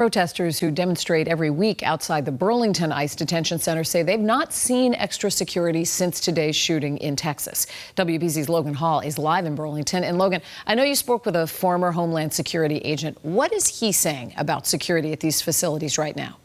Protesters who demonstrate every week outside the Burlington ICE detention center say they've not seen extra security since today's shooting in Texas. WBZ's Logan Hall is live in Burlington. And Logan, I know you spoke with a former Homeland Security agent. What is he saying about security at these facilities right now?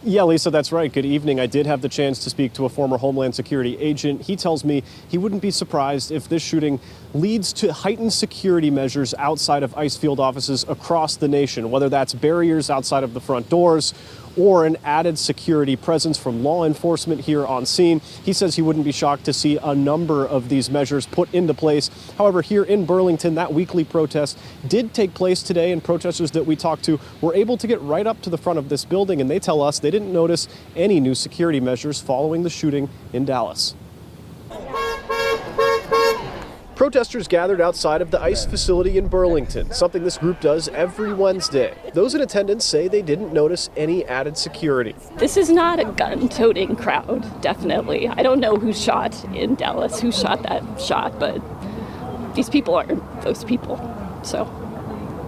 Yeah, Lisa, that's right. Good evening. I did have the chance to speak to a former Homeland Security agent. He tells me he wouldn't be surprised if this shooting leads to heightened security measures outside of ICE field offices across the nation, whether that's barriers outside of the front doors or an added security presence from law enforcement here on scene. He says he wouldn't be shocked to see a number of these measures put into place. However, here in Burlington, that weekly protest did take place today, and protesters that we talked to were able to get right up to the front of this building, and they tell us they didn't notice any new security measures following the shooting in Dallas. Protesters gathered outside of the ICE facility in Burlington, something this group does every Wednesday. Those in attendance say they didn't notice any added security. This is not a gun-toting crowd, definitely. I don't know who shot in Dallas, who shot that shot, but these people aren't those people. So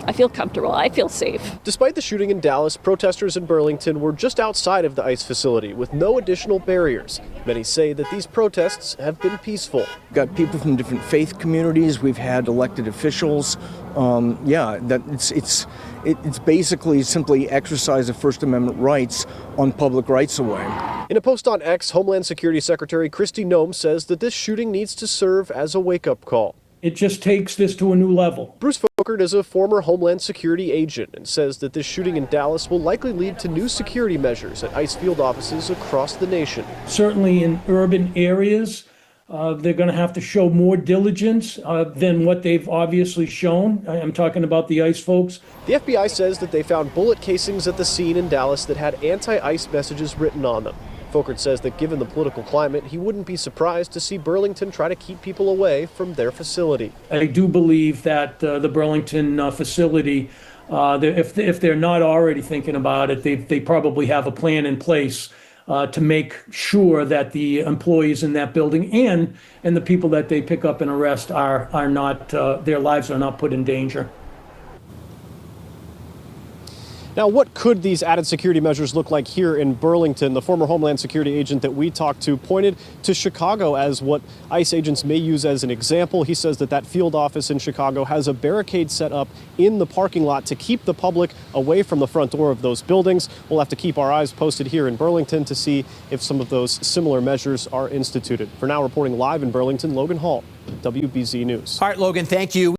I feel comfortable. I feel safe. Despite the shooting in Dallas, protesters in Burlington were just outside of the ICE facility with no additional barriers. Many say that these protests have been peaceful. We've got people from different faith communities. We've had elected officials. It's basically simply exercise of First Amendment rights on public rights of way. In a post on X, Homeland Security Secretary Kristi Noem says that this shooting needs to serve as a wake-up call. It just takes this to a new level. Bruce Folkert is a former Homeland Security agent and says that this shooting in Dallas will likely lead to new security measures at ICE field offices across the nation. Certainly in urban areas, they're going to have to show more diligence than what they've obviously shown. I'm talking about the ICE folks. The FBI says that they found bullet casings at the scene in Dallas that had anti-ICE messages written on them. Folkert says that given the political climate, he wouldn't be surprised to see Burlington try to keep people away from their facility. I do believe that the Burlington facility, if they're not already thinking about it, they probably have a plan in place to make sure that the employees in that building and the people that they pick up and arrest are not, their lives are not put in danger. Now, what could these added security measures look like here in Burlington? The former Homeland Security agent that we talked to pointed to Chicago as what ICE agents may use as an example. He says that field office in Chicago has a barricade set up in the parking lot to keep the public away from the front door of those buildings. We'll have to keep our eyes posted here in Burlington to see if some of those similar measures are instituted. For now, reporting live in Burlington, Logan Hall, WBZ News. All right, Logan, thank you.